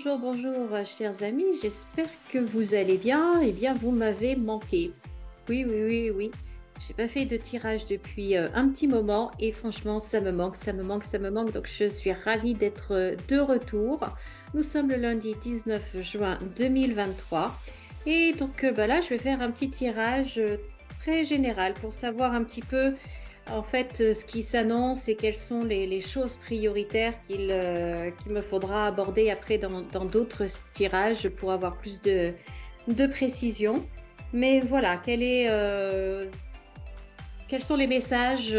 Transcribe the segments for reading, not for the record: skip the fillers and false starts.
bonjour, bonjour, chers amis. J'espère que vous allez bien. Eh bien, vous m'avez manqué. Oui, oui, oui, oui. J'ai pas fait de tirage depuis un petit moment et franchement, ça me manque, ça me manque, ça me manque. Donc, je suis ravie d'être de retour. Nous sommes le lundi 19 juin 2023 et donc là, je vais faire un petit tirage très général pour savoir un petit peu en fait, ce qui s'annonce et quelles sont les choses prioritaires qu'il me faudra aborder après dans d'autres tirages pour avoir plus de précision. Mais voilà, quels sont les messages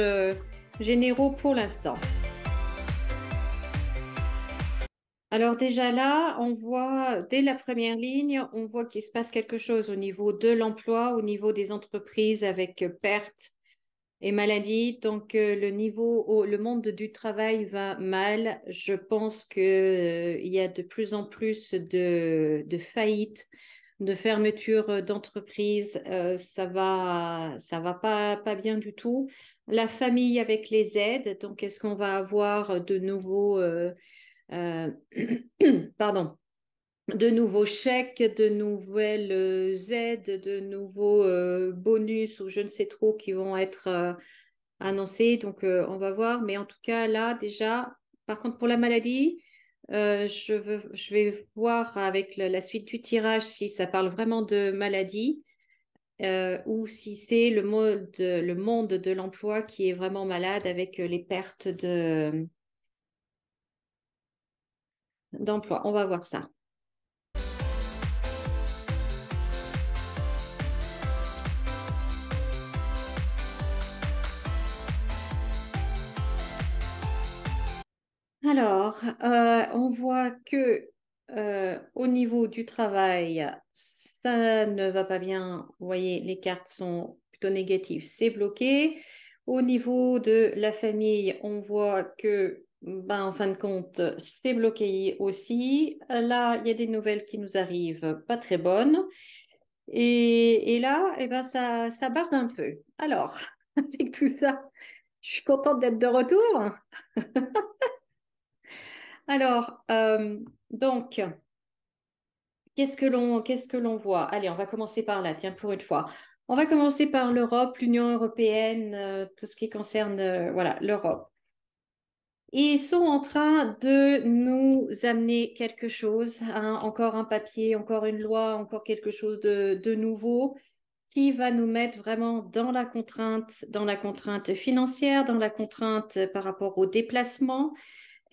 généraux pour l'instant? Alors déjà là, on voit dès la première ligne, on voit qu'il se passe quelque chose au niveau de l'emploi, au niveau des entreprises avec perte et maladie. Donc, le monde du travail va mal. Je pense que, il y a de plus en plus de faillites, de fermetures d'entreprises. Ça va pas bien du tout. La famille avec les aides. Donc, est-ce qu'on va avoir de nouveaux, euh, pardon, de nouveaux chèques, de nouvelles aides, de nouveaux bonus ou je ne sais trop qui vont être annoncés. Donc, on va voir. Mais en tout cas, là, déjà, par contre, pour la maladie, je vais voir avec la suite du tirage si ça parle vraiment de maladie ou si c'est le monde de l'emploi qui est vraiment malade avec les pertes d'emploi. On va voir ça. Alors, on voit que au niveau du travail, ça ne va pas bien. Vous voyez, les cartes sont plutôt négatives, c'est bloqué. Au niveau de la famille, on voit que, ben, en fin de compte, c'est bloqué aussi. Là, il y a des nouvelles qui nous arrivent pas très bonnes. Et là, eh ben, ça barde un peu. Alors, avec tout ça, je suis contente d'être de retour. Alors, donc, qu'est-ce que l'on voit? Allez, on va commencer par là, tiens, pour une fois. On va commencer par l'Europe, l'Union européenne, tout ce qui concerne, voilà, l'Europe. Ils sont en train de nous amener quelque chose, hein, encore un papier, encore une loi, encore quelque chose de nouveau qui va nous mettre vraiment dans la contrainte financière, dans la contrainte par rapport au déplacement.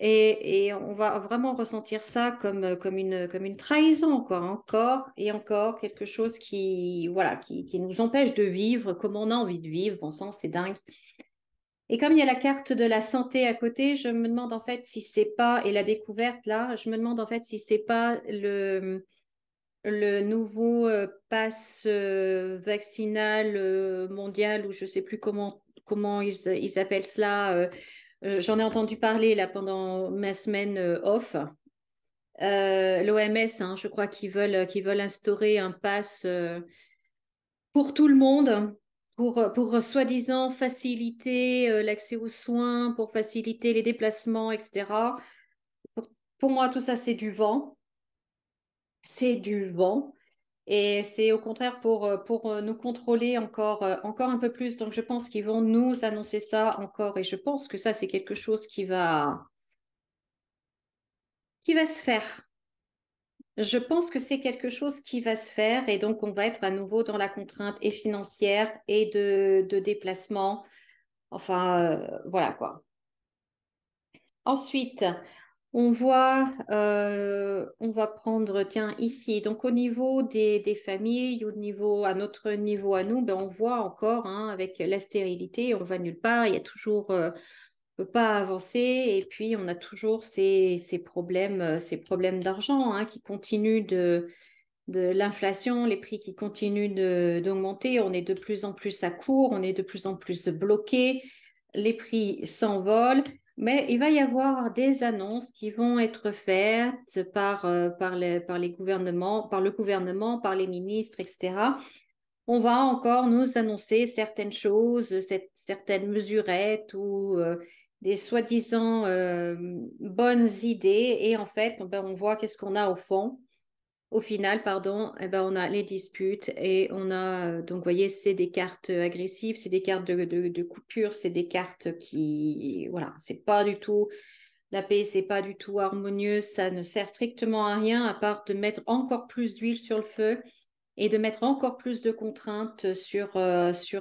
Et on va vraiment ressentir ça comme une trahison, quoi. Encore et encore quelque chose voilà, qui nous empêche de vivre comme on a envie de vivre. Bon sang, c'est dingue. Et comme il y a la carte de la santé à côté, je me demande en fait si c'est pas, et la découverte là, je me demande en fait si c'est pas le nouveau pass vaccinal mondial, ou je sais plus comment ils appellent cela. J'en ai entendu parler là pendant ma semaine off. L'OMS, hein, je crois qu'ils veulent instaurer un pass pour tout le monde, pour soi-disant faciliter l'accès aux soins, pour faciliter les déplacements, etc. Pour moi, tout ça, c'est du vent. C'est du vent. Et c'est au contraire pour nous contrôler encore un peu plus. Donc, je pense qu'ils vont nous annoncer ça encore. Et je pense que ça, c'est quelque chose qui va se faire. Je pense que c'est quelque chose qui va se faire. Et donc, on va être à nouveau dans la contrainte et financière et de déplacement. Enfin, voilà quoi. Ensuite, on va prendre, tiens, ici, donc au niveau des familles, à notre niveau à nous, ben, on voit encore, hein, avec la stérilité, on va nulle part, il y a toujours, on peut pas avancer, et puis on a toujours ces problèmes d'argent, hein, qui continuent de l'inflation, les prix qui continuent d'augmenter, on est de plus en plus à court, on est de plus en plus bloqué, les prix s'envolent, mais il va y avoir des annonces qui vont être faites par les gouvernements, par le gouvernement, par les ministres, etc. On va encore nous annoncer certaines choses, certaines mesurettes ou des soi-disant bonnes idées et en fait, ben, on voit qu'est-ce qu'on a au fond. Au final, pardon, eh ben, on a les disputes et on a, donc, vous voyez, c'est des cartes agressives, c'est des cartes de coupure, c'est des cartes qui, voilà, c'est pas du tout, la paix, c'est pas du tout harmonieux, ça ne sert strictement à rien à part de mettre encore plus d'huile sur le feu et de mettre encore plus de contraintes sur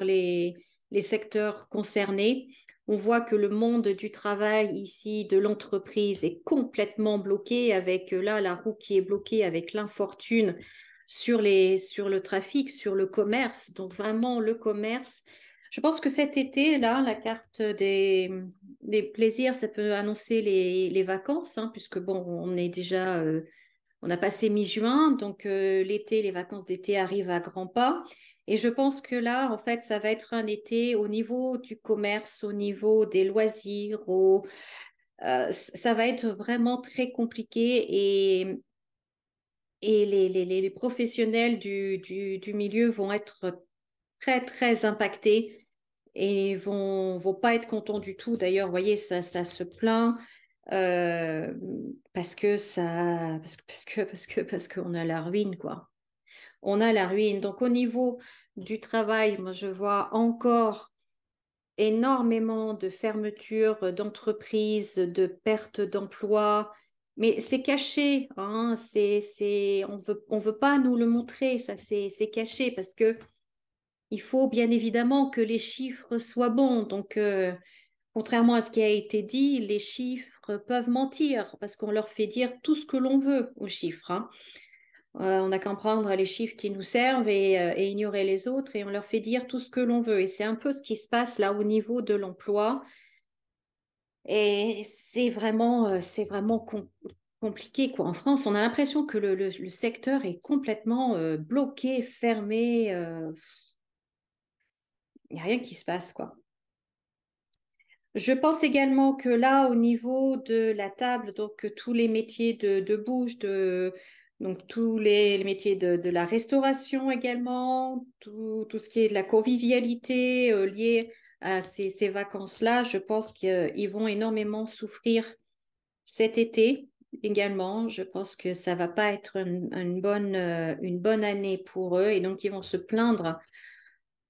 les secteurs concernés. On voit que le monde du travail ici, de l'entreprise, est complètement bloqué avec là la roue qui est bloquée avec l'infortune sur le trafic, sur le commerce. Donc vraiment le commerce. Je pense que cet été, là, la carte des plaisirs, ça peut annoncer les vacances, hein, puisque bon, on est déjà on a passé mi-juin, donc l'été, les vacances d'été arrivent à grands pas. Et je pense que là, en fait, ça va être un été au niveau du commerce, au niveau des loisirs, ça va être vraiment très compliqué et les professionnels du milieu vont être très, très impactés et vont pas être contents du tout. D'ailleurs, vous voyez, ça se plaint euh, parce qu'on a la ruine, quoi. On a la ruine. Donc, au niveau du travail, moi, je vois encore énormément de fermetures d'entreprises, de pertes d'emplois. Mais c'est caché, hein, on veut pas nous le montrer, ça c'est caché parce que il faut bien évidemment que les chiffres soient bons. Donc, contrairement à ce qui a été dit, les chiffres peuvent mentir parce qu'on leur fait dire tout ce que l'on veut aux chiffres, hein. On n'a qu'à prendre les chiffres qui nous servent et ignorer les autres et on leur fait dire tout ce que l'on veut. Et c'est un peu ce qui se passe là au niveau de l'emploi. Et c'est vraiment compliqué, quoi. En France, on a l'impression que le secteur est complètement bloqué, fermé. Il n'y a rien qui se passe, quoi. Je pense également que là, au niveau de la table, donc tous les métiers de bouche, donc tous les métiers de la restauration également, tout ce qui est de la convivialité liée à ces vacances-là, je pense qu'ils vont énormément souffrir cet été également. Je pense que ça va pas être une bonne année pour eux et donc ils vont se plaindre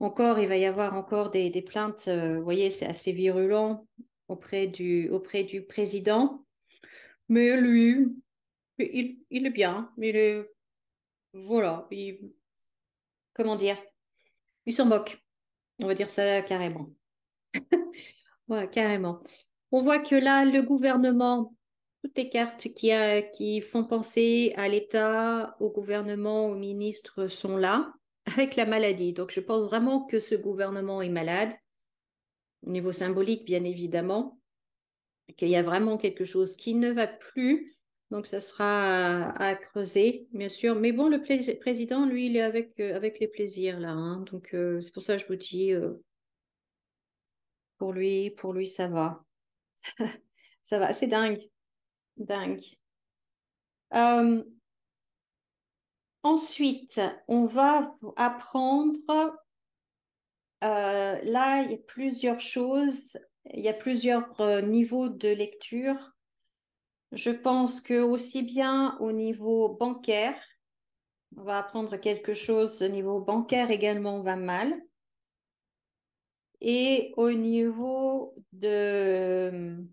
encore, il va y avoir encore des plaintes, vous voyez, c'est assez virulent auprès du président. Mais lui, il est bien. Voilà, comment dire, il s'en moque. On va dire ça carrément. Ouais, carrément. On voit que là, le gouvernement, toutes les cartes qui font penser à l'État, au gouvernement, aux ministres sont là, avec la maladie. Donc, je pense vraiment que ce gouvernement est malade, au niveau symbolique, bien évidemment, qu'il y a vraiment quelque chose qui ne va plus. Donc, ça sera à creuser, bien sûr. Mais bon, président, lui, il est avec les plaisirs, là, hein. Donc, c'est pour ça que je vous dis, pour lui, ça va. Ça va, c'est dingue, dingue. Euh, ensuite, on va apprendre, là, il y a plusieurs choses, il y a plusieurs niveaux de lecture. Je pense que aussi bien au niveau bancaire, on va apprendre quelque chose au niveau bancaire également va mal. Et au niveau de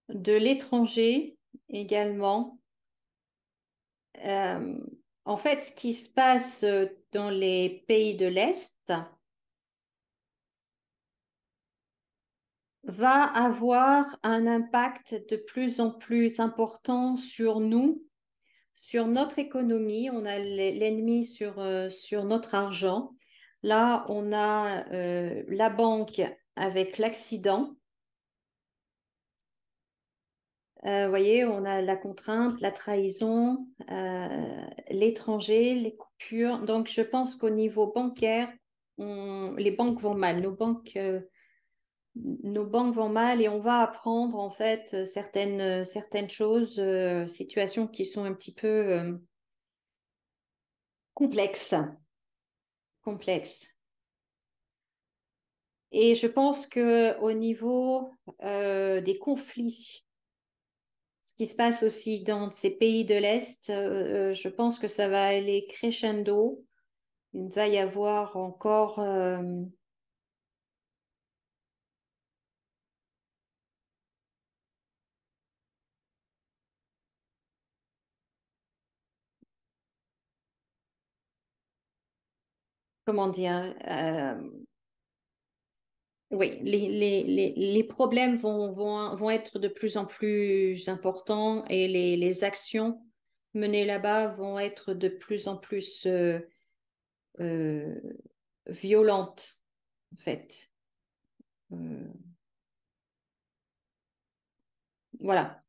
l'étranger également, euh, en fait, ce qui se passe dans les pays de l'Est va avoir un impact de plus en plus important sur nous, sur notre économie. On a l'ennemi sur notre argent. Là, on a la banque avec l'accident. Vous voyez, on a la contrainte, la trahison, l'étranger, les coupures. Donc, je pense qu'au niveau bancaire, les banques vont mal. Nos banques vont mal et on va apprendre en fait certaines choses, situations qui sont un petit peu complexes. Complexes. Et je pense que au niveau des conflits, ce qui se passe aussi dans ces pays de l'Est, je pense que ça va aller crescendo. Il va y avoir encore, comment dire, oui, les problèmes vont être de plus en plus importants et les actions menées là-bas vont être de plus en plus euh, violentes, en fait. Euh, voilà.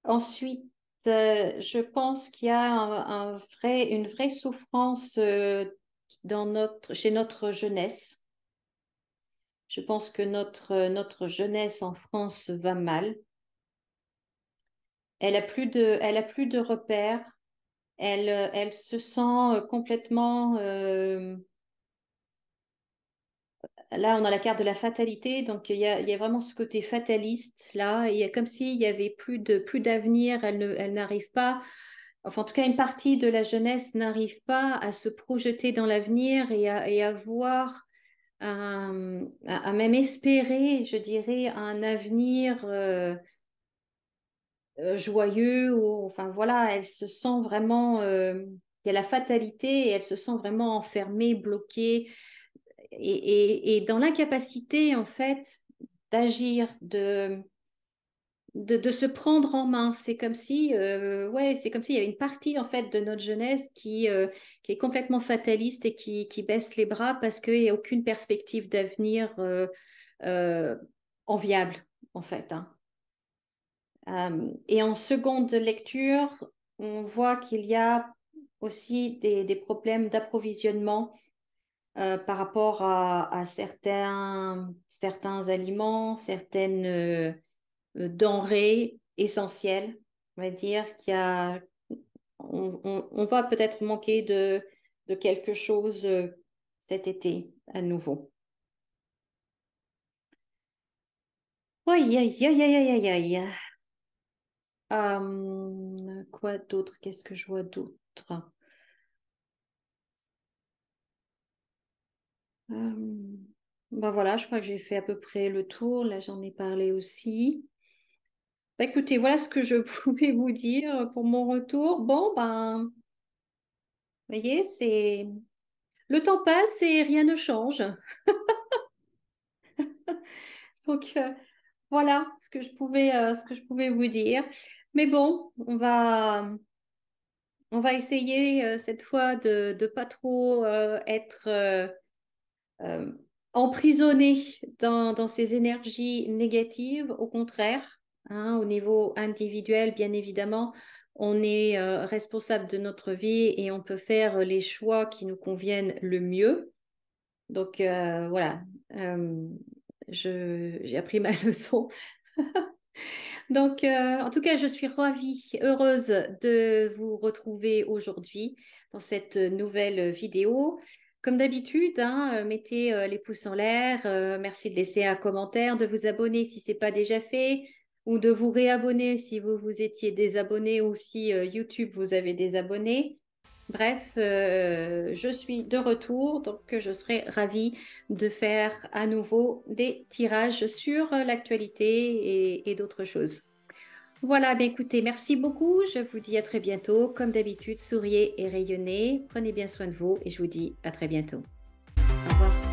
Ensuite, je pense qu'il y a une vraie souffrance chez notre jeunesse. Je pense que notre jeunesse en France va mal. Elle a plus de repères. Elle se sent complètement. Là, on a la carte de la fatalité, donc il y a vraiment ce côté fataliste là. Il y a comme s'il y avait plus d'avenir. Elle n'arrive pas. Enfin, en tout cas, une partie de la jeunesse n'arrive pas à se projeter dans l'avenir et à voir, à même espérer, je dirais, un avenir joyeux. Ou, enfin, voilà, elle se sent vraiment. Il y a la fatalité et elle se sent vraiment enfermée, bloquée et dans l'incapacité, en fait, d'agir, de se prendre en main. C'est comme si, ouais, c'est comme s'il y avait une partie, en fait, de notre jeunesse qui est complètement fataliste et qui baisse les bras parce qu'il n'y a aucune perspective d'avenir euh, enviable, en fait, hein. Et en seconde lecture, on voit qu'il y a aussi des problèmes d'approvisionnement par rapport à certains aliments, certaines denrées essentielles. On va dire on va peut-être manquer de quelque chose cet été à nouveau. Aïe, aïe, aïe, aïe, aïe, aïe, aïe. Quoi d'autre? Qu'est-ce que je vois d'autre? Euh, ben voilà, je crois que j'ai fait à peu près le tour. Là, j'en ai parlé aussi. Bah, écoutez, voilà ce que je pouvais vous dire pour mon retour. Bon, ben, vous voyez, c'est le temps passe et rien ne change. Donc voilà ce que je pouvais vous dire. Mais bon, on va essayer cette fois de pas trop être euh, emprisonné dans ces énergies négatives. Au contraire, hein, au niveau individuel, bien évidemment, on est responsable de notre vie et on peut faire les choix qui nous conviennent le mieux. Donc voilà, Euh, j'ai appris ma leçon. Donc, en tout cas, je suis ravie, heureuse de vous retrouver aujourd'hui dans cette nouvelle vidéo. Comme d'habitude, hein, mettez les pouces en l'air. Merci de laisser un commentaire, de vous abonner si ce n'est pas déjà fait, ou de vous réabonner si vous vous étiez désabonné ou si YouTube vous avez désabonné. Bref, je suis de retour, donc je serai ravie de faire à nouveau des tirages sur l'actualité et d'autres choses. Voilà, ben écoutez, merci beaucoup. Je vous dis à très bientôt. Comme d'habitude, souriez et rayonnez. Prenez bien soin de vous et je vous dis à très bientôt. Au revoir.